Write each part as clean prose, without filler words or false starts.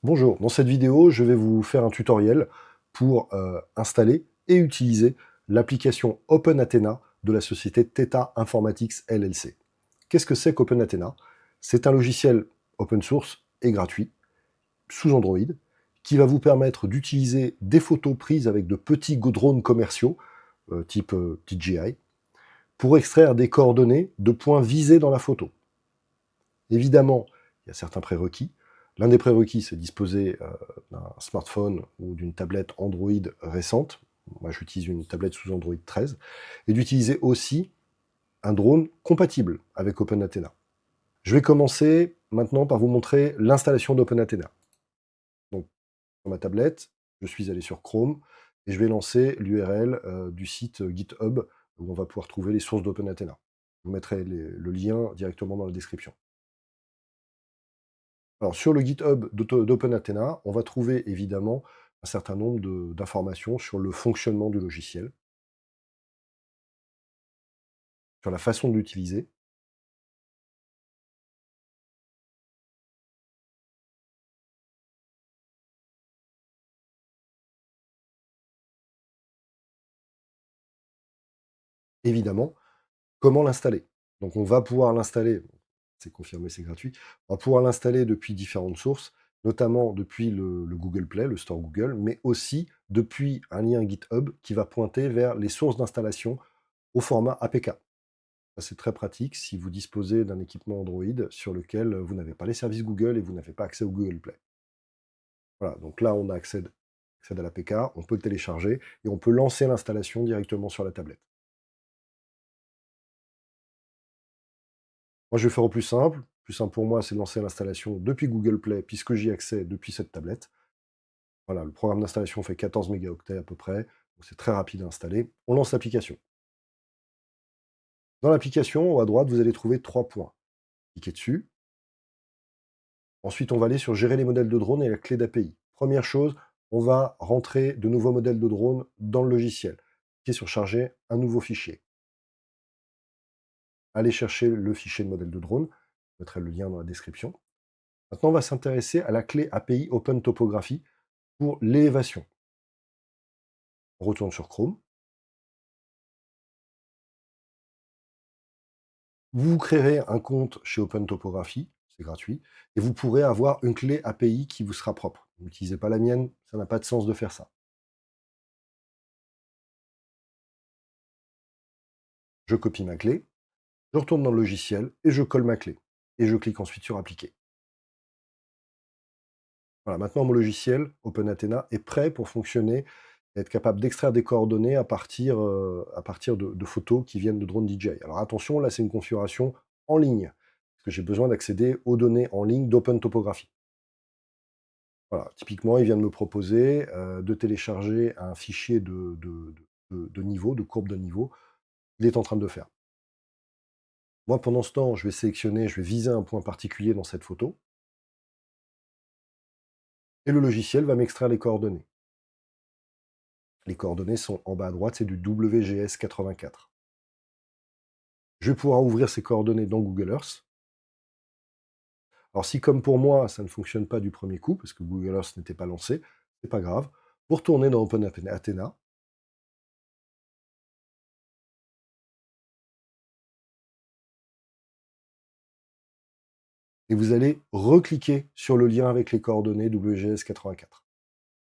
Bonjour, dans cette vidéo, je vais vous faire un tutoriel pour installer et utiliser l'application OpenAthena de la société Theta Informatics LLC. Qu'est-ce que c'est qu'OpenAthena? C'est un logiciel open source et gratuit, sous Android, qui va vous permettre d'utiliser des photos prises avec de petits drones commerciaux, type DJI, pour extraire des coordonnées de points visés dans la photo. Évidemment, il y a certains prérequis. L'un des prérequis, c'est disposer d'un smartphone ou d'une tablette Android récente. Moi, j'utilise une tablette sous Android 13. Et d'utiliser aussi un drone compatible avec OpenAthena. Je vais commencer maintenant par vous montrer l'installation d'OpenAthena. Donc, sur ma tablette, je suis allé sur Chrome et je vais lancer l'URL du site GitHub où on va pouvoir trouver les sources d'OpenAthena. Je vous mettrai le lien directement dans la description. Alors, sur le GitHub d'OpenAthena, on va trouver évidemment un certain nombre d'informations sur le fonctionnement du logiciel, sur la façon de l'utiliser. Évidemment, comment l'installer. Donc, on va pouvoir l'installer, c'est confirmé, c'est gratuit, on va pouvoir l'installer depuis différentes sources, notamment depuis le Google Play, le store Google, mais aussi depuis un lien GitHub qui va pointer vers les sources d'installation au format APK. Ça, c'est très pratique si vous disposez d'un équipement Android sur lequel vous n'avez pas les services Google et vous n'avez pas accès au Google Play. Voilà, donc là, on accède à l'APK, on peut le télécharger et on peut lancer l'installation directement sur la tablette. Moi, je vais faire au plus simple. Le plus simple pour moi, c'est de lancer l'installation depuis Google Play, puisque j'y ai accès depuis cette tablette. Voilà, le programme d'installation fait 14 mégaoctets à peu près, donc c'est très rapide à installer. On lance l'application. Dans l'application, en haut à droite, vous allez trouver 3 points. Cliquez dessus. Ensuite, on va aller sur Gérer les modèles de drone et la clé d'API. Première chose, on va rentrer de nouveaux modèles de drone dans le logiciel. Cliquez sur Charger un nouveau fichier. Allez chercher le fichier de modèle de drone. Je mettrai le lien dans la description. Maintenant, on va s'intéresser à la clé API Open Topography pour l'élévation. On retourne sur Chrome. Vous créerez un compte chez Open Topography, c'est gratuit, et vous pourrez avoir une clé API qui vous sera propre. N'utilisez pas la mienne, ça n'a pas de sens de faire ça. Je copie ma clé, je retourne dans le logiciel et je colle ma clé. Et je clique ensuite sur Appliquer. Voilà, maintenant mon logiciel, OpenAthena, est prêt pour fonctionner et être capable d'extraire des coordonnées à partir de photos qui viennent de drones DJI. Alors attention, là c'est une configuration en ligne, parce que j'ai besoin d'accéder aux données en ligne d'Open Topography. Voilà, typiquement, il vient de me proposer de télécharger un fichier de niveau, de courbe de niveau. Il est en train de le faire. Moi, pendant ce temps, je vais sélectionner, je vais viser un point particulier dans cette photo. Et le logiciel va m'extraire les coordonnées. Les coordonnées sont en bas à droite, c'est du WGS84. Je vais pouvoir ouvrir ces coordonnées dans Google Earth. Alors si, comme pour moi, ça ne fonctionne pas du premier coup, parce que Google Earth n'était pas lancé, c'est pas grave. Vous retournez dans OpenAthena. Et vous allez recliquer sur le lien avec les coordonnées WGS84.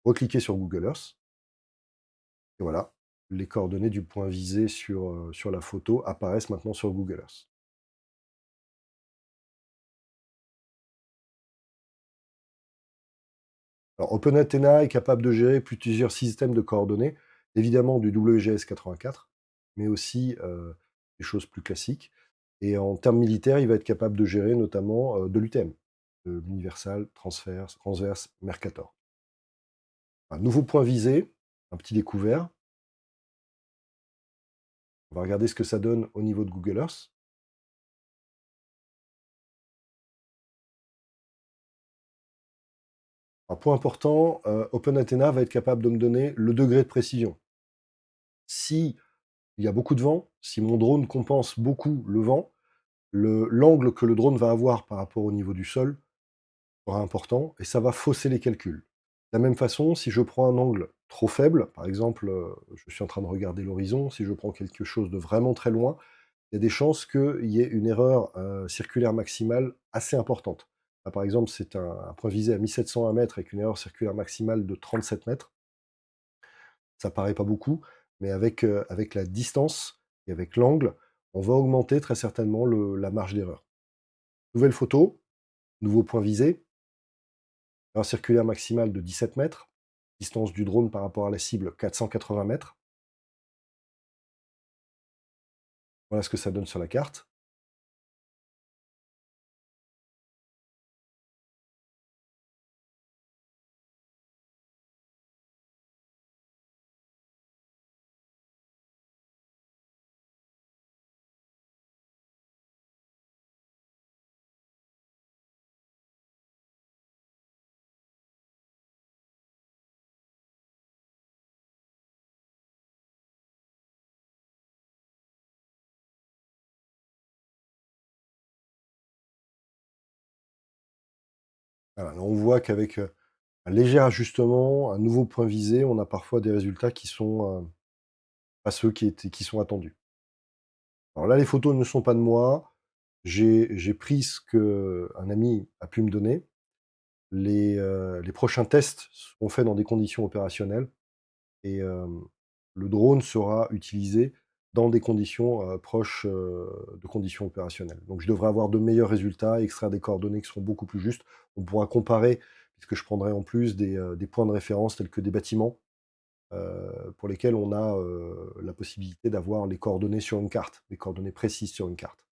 Recliquez sur Google Earth. Et voilà, les coordonnées du point visé sur la photo apparaissent maintenant sur Google Earth. Alors, OpenAthena est capable de gérer plusieurs systèmes de coordonnées, évidemment du WGS84, mais aussi des choses plus classiques. Et en termes militaires, il va être capable de gérer notamment de l'UTM, de l'Universal Transverse Mercator. Un nouveau point visé, un petit découvert. On va regarder ce que ça donne au niveau de Google Earth. Un point important, OpenAthena va être capable de me donner le degré de précision. Si il y a beaucoup de vent, si mon drone compense beaucoup le vent, l'angle que le drone va avoir par rapport au niveau du sol sera important et ça va fausser les calculs. De la même façon, si je prends un angle trop faible, par exemple, je suis en train de regarder l'horizon, si je prends quelque chose de vraiment très loin, il y a des chances qu'il y ait une erreur, circulaire maximale assez importante. Là, par exemple, c'est un point visé à 1701 mètres avec une erreur circulaire maximale de 37 mètres. Ça paraît pas beaucoup, mais avec la distance et avec l'angle, on va augmenter très certainement la marge d'erreur. Nouvelle photo, nouveau point visé, erreur circulaire maximale de 17 mètres, distance du drone par rapport à la cible 480 mètres. Voilà ce que ça donne sur la carte. Voilà, là on voit qu'avec, un léger ajustement, un nouveau point visé, on a parfois des résultats qui sont, pas ceux qui sont attendus. Alors là, les photos ne sont pas de moi. J'ai pris ce qu'un ami a pu me donner. Les prochains tests seront faits dans des conditions opérationnelles et le drone sera utilisé dans des conditions, proches, de conditions opérationnelles. Donc je devrais avoir de meilleurs résultats, extraire des coordonnées qui seront beaucoup plus justes. On pourra comparer, puisque je prendrai en plus des points de référence tels que des bâtiments, pour lesquels on a, la possibilité d'avoir les coordonnées sur une carte, les coordonnées précises sur une carte.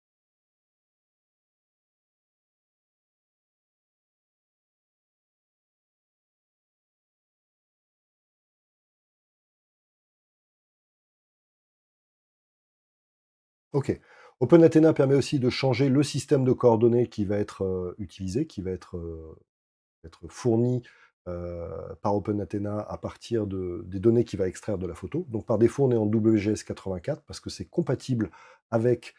OK. OpenAthena permet aussi de changer le système de coordonnées qui va être, utilisé, qui va être fourni, par OpenAthena à partir des données qu'il va extraire de la photo. Donc par défaut, on est en WGS84 parce que c'est compatible avec,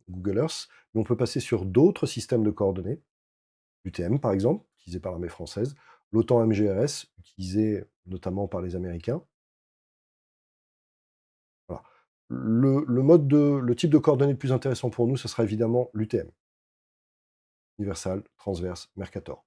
Google Earth, mais on peut passer sur d'autres systèmes de coordonnées, l'UTM par exemple, utilisé par l'armée française, l'OTAN MGRS, utilisé notamment par les Américains. Voilà. Le type de coordonnées le plus intéressant pour nous, ce sera évidemment l'UTM, Universal Transverse Mercator.